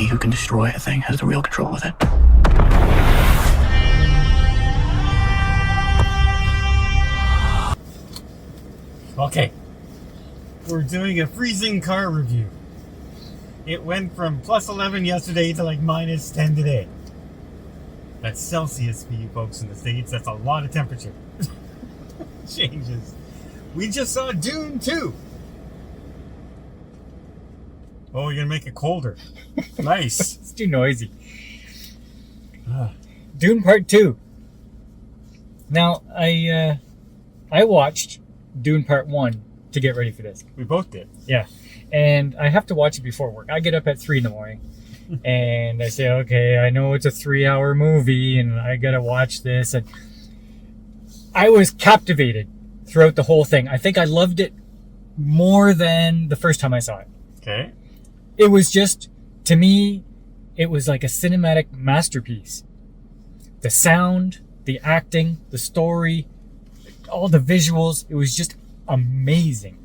who can destroy a thing has the real control with it. Okay. We're doing a freezing car review. It went from plus 11 yesterday to like minus 10 today. That's Celsius for you folks in the States. That's a lot of temperature. Changes. We just saw Dune 2. Oh, you're going to make it colder. Nice. It's too noisy. Dune Part 2. Now, I watched Dune Part 1 to get ready for this. We both did. Yeah. And I have to watch it before work. I get up at 3 in the morning. And I say, okay, I know it's a 3-hour movie and I got to watch this. And I was captivated throughout the whole thing. I think I loved it more than the first time I saw it. Okay. It was just, to me, it was like a cinematic masterpiece. The sound, the acting, the story, all the visuals, it was just amazing.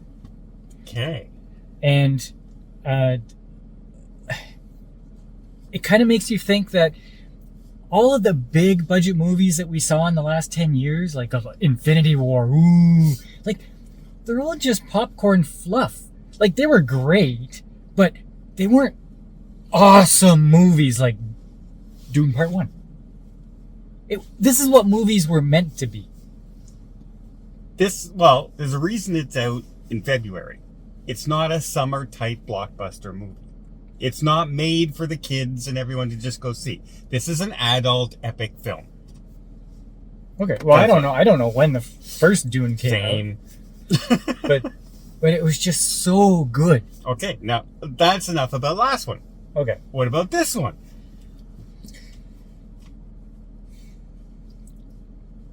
Okay. And it kind of makes you think that all of the big budget movies that we saw in the last 10 years, like Infinity War, like they're all just popcorn fluff. Like they were great, but they weren't awesome movies like Dune Part 1. This is what movies were meant to be. There's a reason it's out in February. It's not a summer-type blockbuster movie. It's not made for the kids and everyone to just go see. This is an adult epic film. Okay, well, I don't know. I don't know when the first Dune came out. But it was just so good. Okay, now that's enough about last one. Okay. What about this one?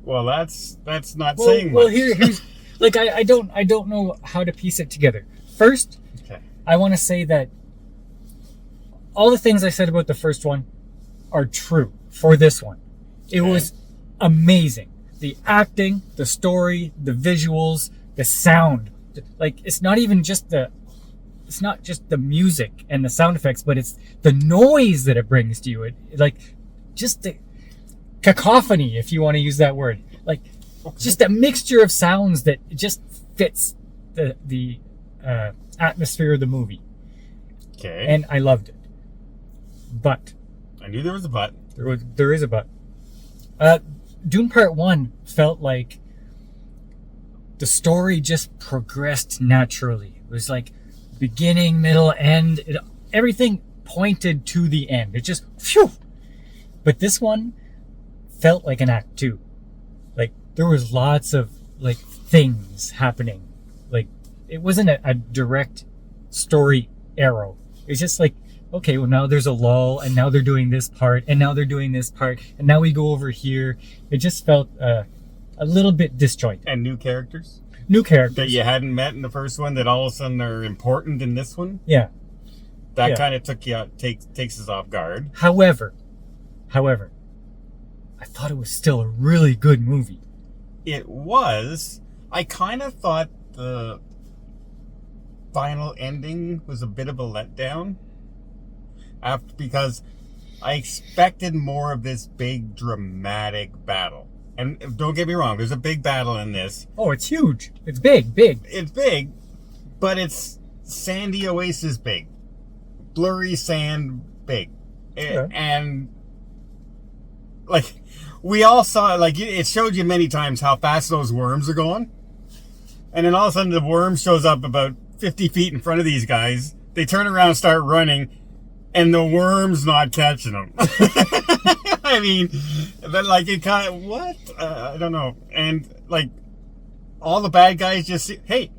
Well, that's not saying much. Well, here's like I don't know how to piece it together. First, okay. I want to say that all the things I said about the first one are true for this one. It was amazing. The acting, the story, the visuals, the sound. Like it's not just the music and the sound effects, but it's the noise that it brings to you. It like just the cacophony, if you want to use that word. Like just a mixture of sounds that just fits the atmosphere of the movie. Okay. And I loved it. But I knew there was a but. There is a but. Dune Part 1 felt like the story just progressed naturally. It was like beginning, middle, end. Everything pointed to the end. It just, phew. But this one felt like an act 2. Like there was lots of like things happening. Like it wasn't a direct story arrow. It's just like, okay, well now there's a lull and now they're doing this part and now they're doing this part and now we go over here. It just felt a little bit disjointed. And new characters? New characters. That you hadn't met in the first one that all of a sudden are important in this one? Yeah. That kind of took you out, takes us off guard. However, I thought it was still a really good movie. It was. I kind of thought the final ending was a bit of a letdown. Because I expected more of this big dramatic battle. And don't get me wrong, there's a big battle in this. Oh, it's huge. It's big. It's big, but it's sandy oasis big. Blurry sand big. Okay. And like we all saw, like it showed you many times how fast those worms are going. And then all of a sudden the worm shows up about 50 feet in front of these guys. They turn around and start running. And the worm's not catching them. I mean, but like it kind of, what? I don't know. And like all the bad guys just say, hey,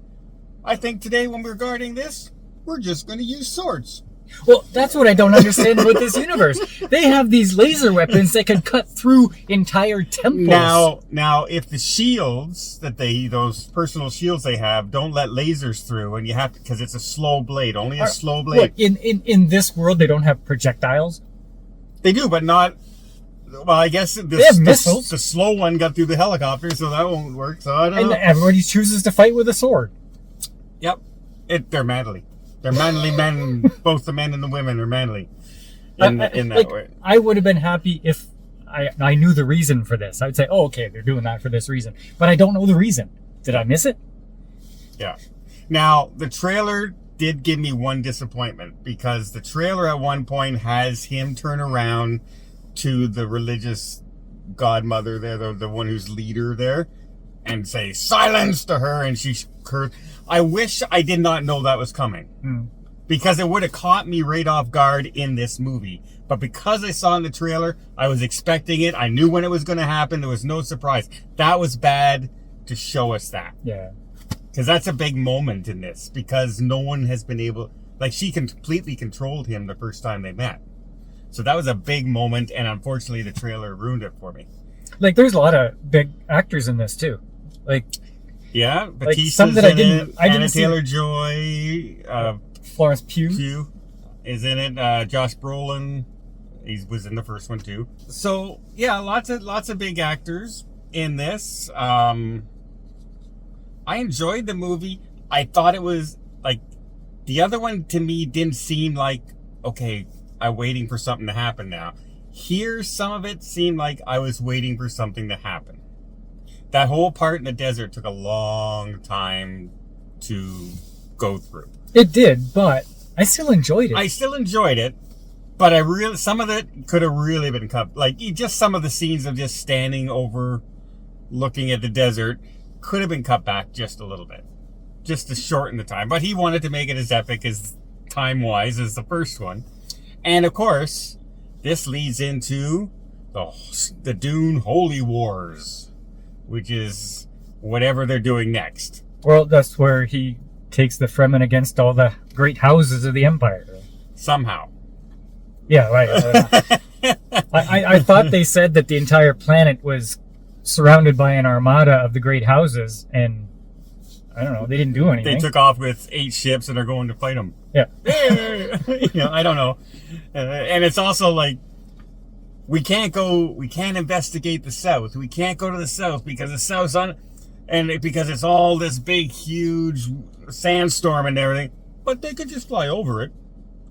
I think today when we're guarding this, we're just going to use swords. Well, that's what I don't understand about this universe. They have these laser weapons that can cut through entire temples. Now, if the shields those personal shields they have don't let lasers through, and you have to, because it's a slow blade, only a slow blade. What, in this world, they don't have projectiles? They do, but not. Well, I guess they have missiles. The slow one got through the helicopter, so that won't work. So I don't know. And everybody chooses to fight with a sword. Yep, they're manly. They're manly men. Both the men and the women are manly. in that like, way. I would have been happy if I knew the reason for this. I would say, oh, okay, they're doing that for this reason. But I don't know the reason. Did I miss it? Yeah. Now, the trailer did give me one disappointment, because the trailer at one point has him turn around to the religious godmother there, the one who's leader there, and say silence to her, and she curves. I wish I did not know that was coming, because it would have caught me right off guard in this movie. But because I saw in the trailer, I was expecting it. I knew when it was going to happen. There was no surprise. That was bad to show us that. Yeah. Because that's a big moment in this, because no one has been able, like, she completely controlled him the first time they met. So that was a big moment, and unfortunately the trailer ruined it for me. Like, there's a lot of big actors in this too. Like, yeah, Batista's some that in it. I didn't Anna see. Taylor-Joy, Florence Pugh. is in it. Josh Brolin, he was in the first one too. So yeah, lots of big actors in this. I enjoyed the movie. I thought it was like, the other one to me didn't seem like, okay, I'm waiting for something to happen now. Here, some of it seemed like I was waiting for something to happen. That whole part in the desert took a long time to go through. It did, but I still enjoyed it. I still enjoyed it, but some of it could have really been cut. Like, just some of the scenes of just standing over, looking at the desert, could have been cut back just a little bit, just to shorten the time. But he wanted to make it as epic as time-wise as the first one. And of course, this leads into the Dune Holy Wars, which is whatever they're doing next. Well, that's where he takes the Fremen against all the great houses of the Empire. Somehow. Yeah, right. I thought they said that the entire planet was surrounded by an armada of the great houses, and I don't know, they didn't do anything. They took off with 8 ships and are going to fight them. Yeah. I don't know. And it's also like, we can't investigate the south. We can't go to the south because the south's because it's all this big, huge sandstorm and everything. But they could just fly over it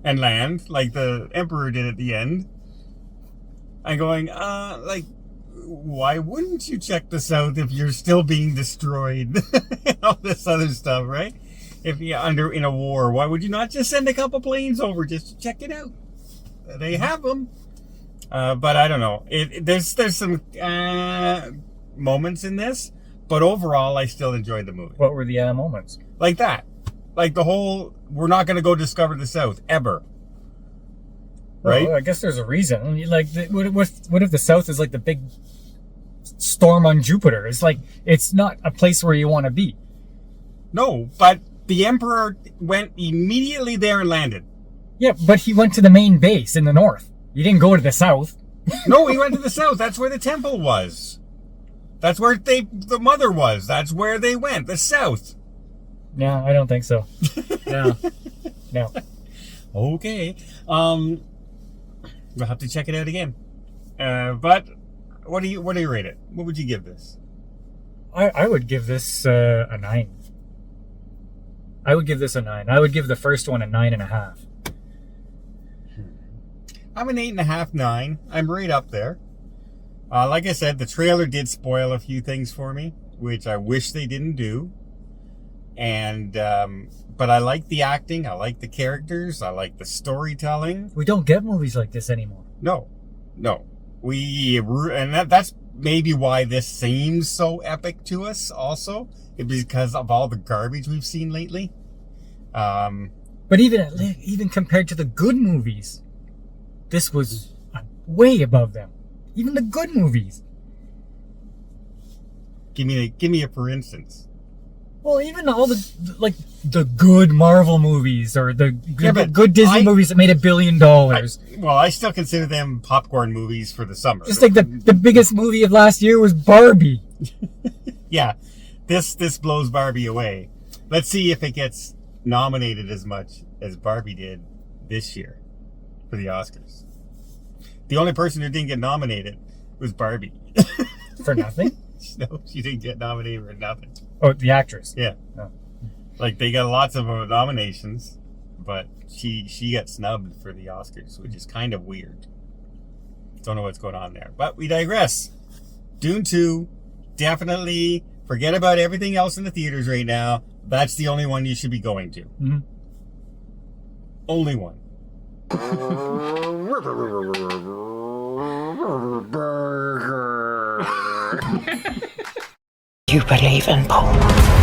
and land like the Emperor did at the end. I'm going, why wouldn't you check the south if you're still being destroyed? All this other stuff, right? If you're in a war, why would you not just send a couple planes over just to check it out? They have them. But I don't know. There's some moments in this, but overall, I still enjoyed the movie. What were the moments? Like that. Like the whole, we're not going to go discover the south, ever. Right? Well, I guess there's a reason. Like, what if the south is like the big storm on Jupiter? It's like, it's not a place where you want to be. No, but the Emperor went immediately there and landed. Yeah, but he went to the main base in the north. He didn't go to the south. No, he went to the south. That's where the temple was. That's where the mother was. That's where they went, the south. No, I don't think so. No. Okay. We'll have to check it out again. But what do you rate it? What would you give this? I would give this a 9. I would give this a 9. I would give the first one a 9.5. I'm an 8.5, 9. I'm right up there. Like I said, the trailer did spoil a few things for me, which I wish they didn't do. And but I like the acting, I like the characters, I like the storytelling. We don't get movies like this anymore. No. That's maybe why this seems so epic to us also, because of all the garbage we've seen lately. But even compared to the good movies, this was way above them. Even the good movies. Give me a for instance. Well, even all the good Marvel movies or the good Disney movies that made $1 billion. I still consider them popcorn movies for the summer. Just like the biggest movie of last year was Barbie. Yeah, this blows Barbie away. Let's see if it gets nominated as much as Barbie did this year for the Oscars. The only person who didn't get nominated was Barbie. For nothing? No, she didn't get nominated for nothing. Oh, the actress. Yeah. Oh. Like, they got lots of nominations, but she got snubbed for the Oscars, which is kind of weird. Don't know what's going on there, but we digress. Dune 2, definitely forget about everything else in the theaters right now. That's the only one you should be going to. Mm-hmm. Only one. You believe in Paul.